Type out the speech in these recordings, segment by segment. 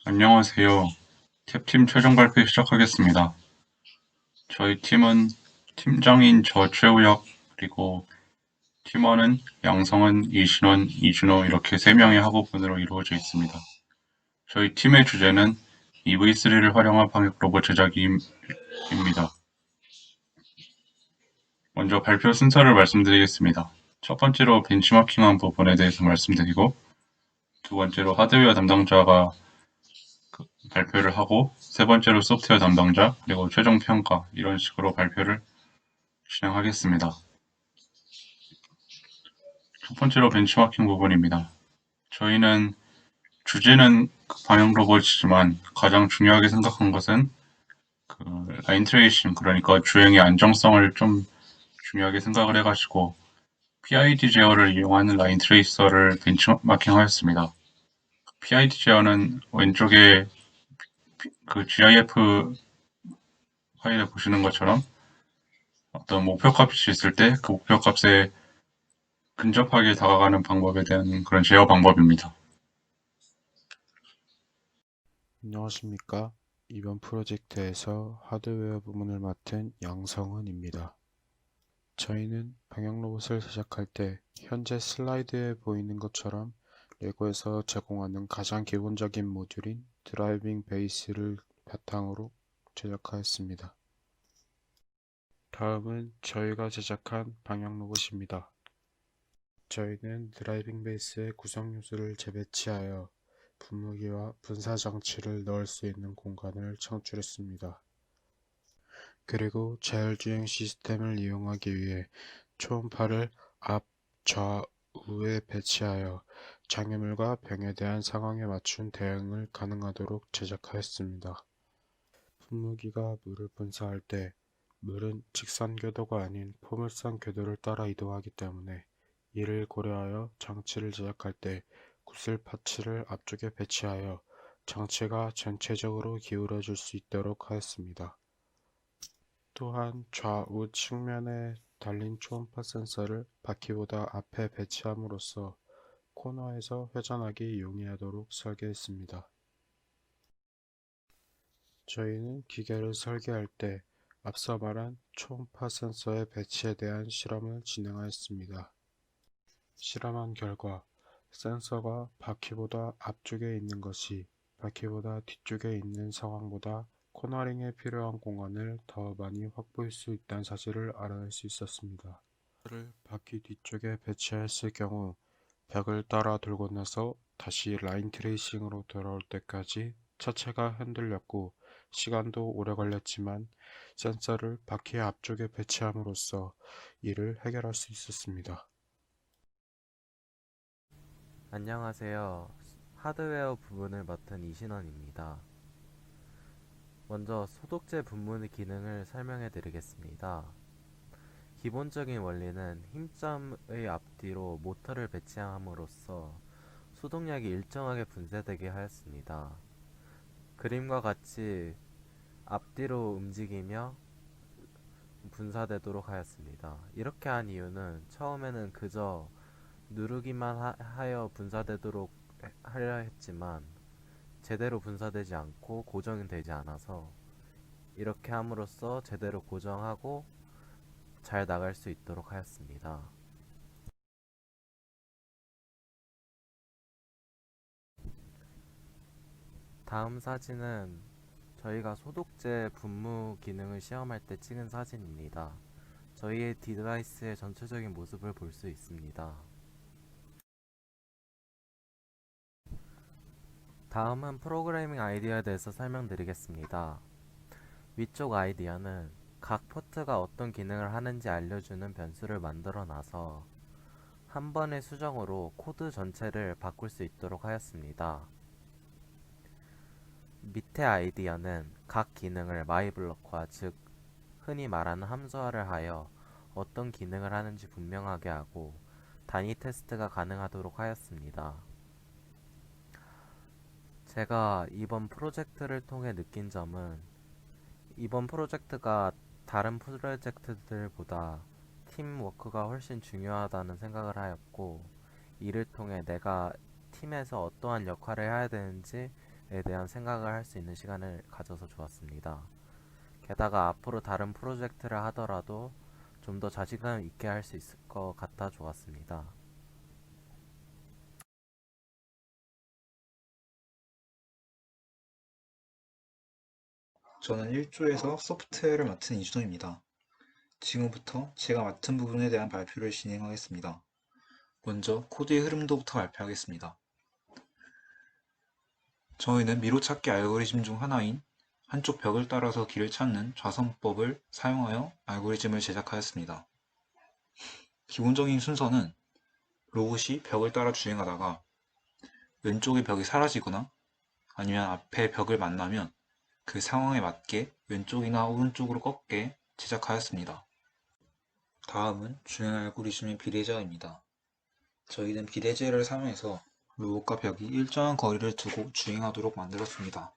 안녕하세요. 캡팀 최종 발표 시작하겠습니다. 저희 팀은 팀장인 저 최우혁, 그리고 팀원은 양성은, 이신원, 이준호 이렇게 3명의 학우분으로 이루어져 있습니다. 저희 팀의 주제는 EV3를 활용한 방역 로봇 제작입니다. 먼저 발표 순서를 말씀드리겠습니다. 첫 번째로 벤치마킹한 부분에 대해서 말씀드리고, 두 번째로 하드웨어 담당자가 발표를 하고, 세 번째로 소프트웨어 담당자, 그리고 최종 평가, 이런 식으로 발표를 진행하겠습니다. 첫 번째로 벤치마킹 부분입니다. 저희는 주제는 방역 로봇이지만 가장 중요하게 생각한 것은 라인 트레이싱, 그러니까 주행의 안정성을 좀 중요하게 생각을 해가지고 PID 제어를 이용하는 라인 트레이서를 벤치마킹하였습니다. PID 제어는 왼쪽에 그 GIF 파일에 보시는 것처럼 어떤 목표값이 있을 때 그 목표값에 근접하게 다가가는 방법에 대한 그런 제어 방법입니다. 안녕하십니까. 이번 프로젝트에서 하드웨어 부문을 맡은 양성은입니다. 저희는 방역 로봇을 제작할 때 현재 슬라이드에 보이는 것처럼 레고에서 제공하는 가장 기본적인 모듈인 드라이빙 베이스를 바탕으로 제작하였습니다. 다음은 저희가 제작한 방역 로봇입니다. 저희는 드라이빙 베이스의 구성 요소를 재배치하여 분무기와 분사 장치를 넣을 수 있는 공간을 창출했습니다. 그리고 자율주행 시스템을 이용하기 위해 초음파를 앞, 좌, 우에 배치하여 장애물과 병에 대한 상황에 맞춘 대응을 가능하도록 제작하였습니다. 분무기가 물을 분사할 때 물은 직선 궤도가 아닌 포물선 궤도를 따라 이동하기 때문에 이를 고려하여 장치를 제작할 때 구슬 파츠를 앞쪽에 배치하여 장치가 전체적으로 기울어질 수 있도록 하였습니다. 또한 좌우 측면에 달린 초음파 센서를 바퀴보다 앞에 배치함으로써 코너에서 회전하기 용이하도록 설계했습니다. 저희는 기계를 설계할 때 앞서 말한 초음파 센서의 배치에 대한 실험을 진행하였습니다. 실험한 결과 센서가 바퀴보다 앞쪽에 있는 것이 바퀴보다 뒤쪽에 있는 상황보다 코너링에 필요한 공간을 더 많이 확보할 수 있다는 사실을 알아낼 수 있었습니다. 를 바퀴 뒤쪽에 배치했을 경우 벽을 따라 돌고 나서 다시 라인 트레이싱으로 돌아올 때까지 차체가 흔들렸고 시간도 오래 걸렸지만 센서를 바퀴 앞쪽에 배치함으로써 이를 해결할 수 있었습니다. 안녕하세요. 하드웨어 부분을 맡은 이신원입니다. 먼저 소독제 분무의 기능을 설명해 드리겠습니다. 기본적인 원리는 힘점의 앞뒤로 모터를 배치함으로써 소독약이 일정하게 분쇄되게 하였습니다. 그림과 같이 앞뒤로 움직이며 분사되도록 하였습니다. 이렇게 한 이유는 처음에는 그저 누르기만 하여 분사되도록 하려 했지만 제대로 분사되지 않고 고정이 되지 않아서 이렇게 함으로써 제대로 고정하고 잘 나갈 수 있도록 하였습니다. 다음 사진은 저희가 소독제 분무 기능을 시험할 때 찍은 사진입니다. 저희의 디바이스의 전체적인 모습을 볼 수 있습니다. 다음은 프로그래밍 아이디어에 대해서 설명드리겠습니다. 위쪽 아이디어는 각 포트가 어떤 기능을 하는지 알려주는 변수를 만들어 놔서 한 번의 수정으로 코드 전체를 바꿀 수 있도록 하였습니다. 밑의 아이디어는 각 기능을 마이블럭화, 즉 흔히 말하는 함수화를 하여 어떤 기능을 하는지 분명하게 하고 단위 테스트가 가능하도록 하였습니다. 제가 이번 프로젝트를 통해 느낀 점은 이번 프로젝트가 다른 프로젝트들보다 팀워크가 훨씬 중요하다는 생각을 하였고, 이를 통해 내가 팀에서 어떠한 역할을 해야 되는지 대한 생각을 할 수 있는 시간을 가져서 좋았습니다. 게다가 앞으로 다른 프로젝트를 하더라도 좀 더 자신감 있게 할 수 있을 것 같아 좋았습니다. 저는 1조에서 소프트웨어를 맡은 이준호입니다. 지금부터 제가 맡은 부분에 대한 발표를 진행하겠습니다. 먼저 코드의 흐름도부터 발표하겠습니다. 저희는 미로찾기 알고리즘 중 하나인 한쪽 벽을 따라서 길을 찾는 좌선법을 사용하여 알고리즘을 제작하였습니다. 기본적인 순서는 로봇이 벽을 따라 주행하다가 왼쪽의 벽이 사라지거나 아니면 앞에 벽을 만나면 그 상황에 맞게 왼쪽이나 오른쪽으로 꺾게 제작하였습니다. 다음은 주행 알고리즘의 비례제어입니다. 저희는 비례제어를 사용해서 로봇과 벽이 일정한 거리를 두고 주행하도록 만들었습니다.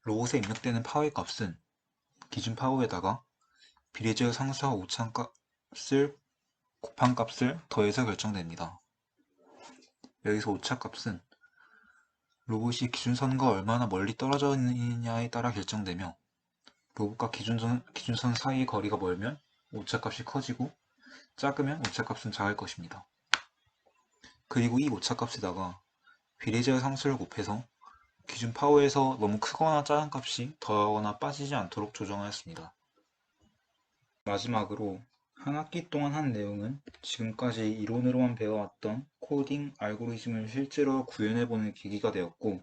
로봇에 입력되는 파워의 값은 기준 파워에다가 비례제어 상수와 오차값을 곱한 값을 더해서 결정됩니다. 여기서 오차값은 로봇이 기준선과 얼마나 멀리 떨어져 있느냐에 따라 결정되며 로봇과 기준선 사이의 거리가 멀면 오차값이 커지고 작으면 오차값은 작을 것입니다. 그리고 이 오차값에다가 비례제어 상수를 곱해서 기준 파워에서 너무 크거나 작은 값이 더하거나 빠지지 않도록 조정하였습니다. 마지막으로 한 학기 동안 한 내용은 지금까지 이론으로만 배워왔던 코딩 알고리즘을 실제로 구현해보는 계기가 되었고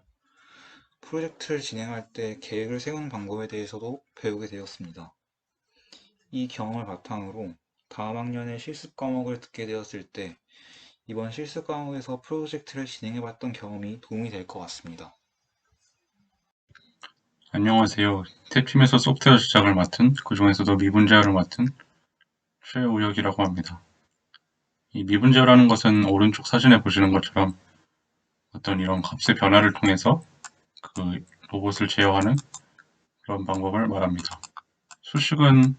프로젝트를 진행할 때 계획을 세우는 방법에 대해서도 배우게 되었습니다. 이 경험을 바탕으로 다음 학년에 실습 과목을 듣게 되었을 때 이번 실습 과목에서 프로젝트를 진행해봤던 경험이 도움이 될 것 같습니다. 안녕하세요. 탭팀에서 소프트웨어 제작을 맡은, 그 중에서도 미분제어를 맡은 최우혁이라고 합니다. 이 미분제어라는 것은 오른쪽 사진에 보시는 것처럼 어떤 이런 값의 변화를 통해서 그 로봇을 제어하는 그런 방법을 말합니다. 수식은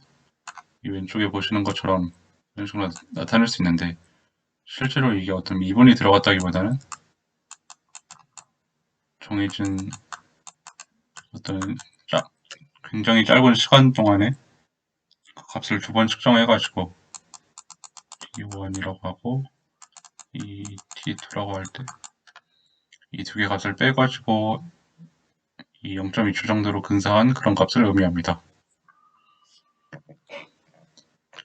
이 왼쪽에 보시는 것처럼 이런 식으로 나타낼 수 있는데 실제로 이게 어떤 미분이 들어갔다기보다는 정해진 어떤 굉장히 짧은 시간 동안에 그 값을 두 번 측정해가지고 T1이라고 하고 이 T2라고 할 때 이 두 개 값을 빼가지고 이 0.2초 정도로 근사한 그런 값을 의미합니다.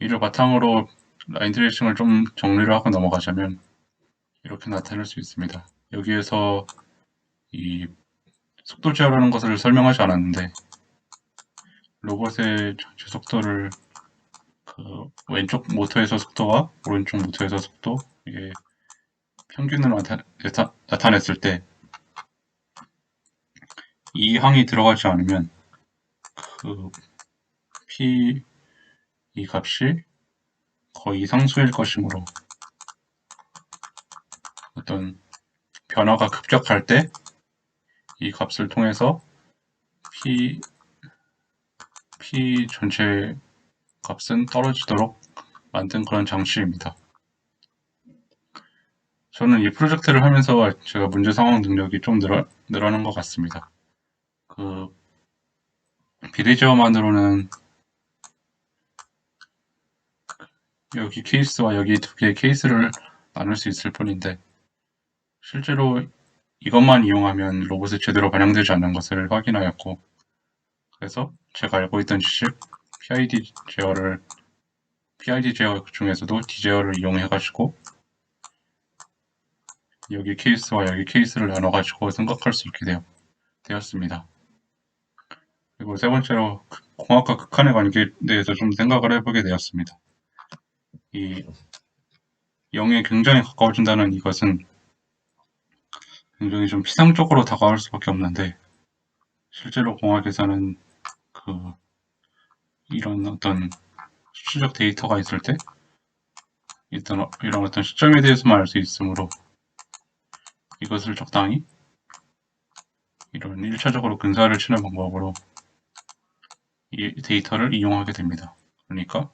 이를 바탕으로 라인 트레이싱을 좀 정리를 하고 넘어가자면 이렇게 나타낼 수 있습니다. 여기에서 이 속도 제어라는 것을 설명하지 않았는데 로봇의 전체 속도를 그 왼쪽 모터에서 속도와 오른쪽 모터에서 속도 이게 평균으로 나타냈을 때 이 항이 들어가지 않으면 그 P 이 값이 거의 상수일 것이므로 어떤 변화가 급격할 때 이 값을 통해서 P 전체 값은 떨어지도록 만든 그런 장치입니다. 저는 이 프로젝트를 하면서 제가 문제 상황 능력이 좀 늘어난 것 같습니다. 그 비례제어만으로는 여기 케이스와 여기 두 개의 케이스를 나눌 수 있을 뿐인데 실제로 이것만 이용하면 로봇이 제대로 반영되지 않는 것을 확인하였고 그래서 제가 알고 있던 지식 PID 제어 중에서도 D제어를 이용해가지고 여기 케이스와 여기 케이스를 나눠가지고 생각할 수 있게 되었습니다. 그리고 세 번째로 공학과 극한의 관계에 대해서 좀 생각을 해보게 되었습니다. 이 0에 굉장히 가까워진다는 이것은 굉장히 좀 피상적으로 다가올 수밖에 없는데 실제로 공학에서는 이런 어떤 수치적 데이터가 있을 때 이런 어떤 시점에 대해서만 알 수 있으므로 이것을 적당히 이런 1차적으로 근사를 치는 방법으로 이 데이터를 이용하게 됩니다. 그러니까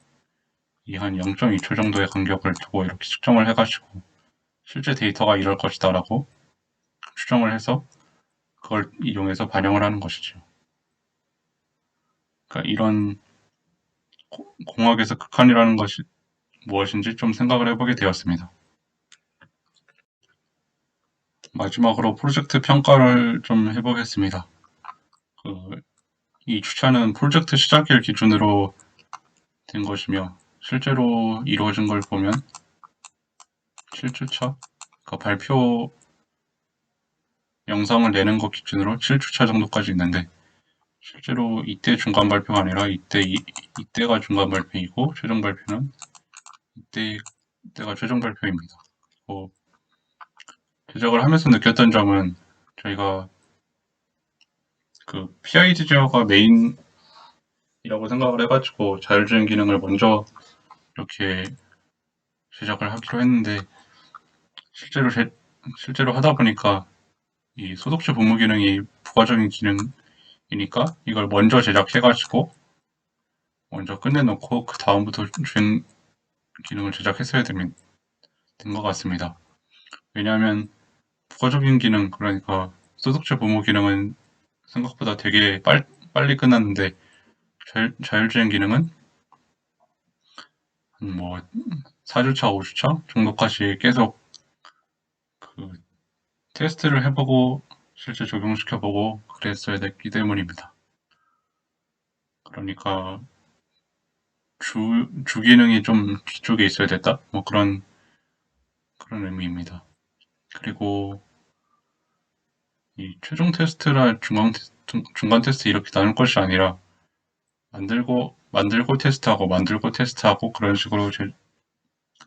이 한 0.2초 정도의 간격을 두고 이렇게 측정을 해가지고 실제 데이터가 이럴 것이다 라고 추정을 해서 그걸 이용해서 반영을 하는 것이죠. 그러니까 이런 공학에서 극한이라는 것이 무엇인지 좀 생각을 해보게 되었습니다. 마지막으로 프로젝트 평가를 좀 해보겠습니다. 이 주차는 프로젝트 시작일 기준으로 된 것이며 실제로 이루어진 걸 보면 7주차, 그러니까 발표 영상을 내는 것 기준으로 7주차 정도까지 있는데 실제로 이때 중간 발표가 아니라 이때가 중간 발표이고 최종 발표는 이때가 최종 발표입니다. 제작을 하면서 느꼈던 점은 저희가 그 PID제어가 메인이라고 생각을 해가지고 자율주행 기능을 먼저 이렇게 제작을 하기로 했는데 실제로 하다 보니까 이 소독제 분무 기능이 부가적인 기능이니까 이걸 먼저 제작해가지고 먼저 끝내놓고 그 다음부터 주행 기능을 제작했어야 된 것 같습니다. 왜냐하면 부가적인 기능, 그러니까 소독제 분무 기능은 생각보다 되게 빨리 끝났는데 자율주행 기능은 뭐 4주차, 5주차 정도까지 계속 그 테스트를 해보고 실제 적용시켜보고 그랬어야 됐기 때문입니다. 그러니까 주 기능이 좀 뒤쪽에 있어야 됐다? 뭐 그런 의미입니다. 그리고 이 최종 테스트랑 중간 테스트 이렇게 나눌 것이 아니라 만들고 테스트하고 그런 식으로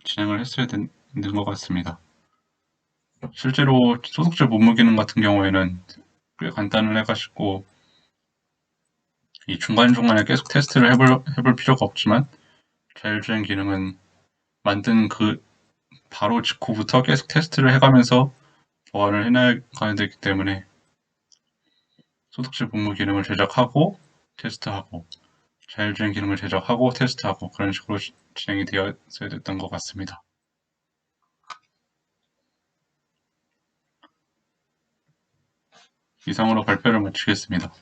진행을 했어야 되는 것 같습니다. 실제로 소독제 분무 기능 같은 경우에는 꽤 간단을 해가지고 이 중간중간에 계속 테스트를 해볼 필요가 없지만 자율주행 기능은 만든 그 바로 직후부터 계속 테스트를 해가면서 보완을 해나가야 되기 때문에 소독제 분무 기능을 제작하고 테스트하고 자율주행 기능을 제작하고 테스트하고 그런 식으로 진행이 되었어야 됐던 것 같습니다. 이상으로 발표를 마치겠습니다.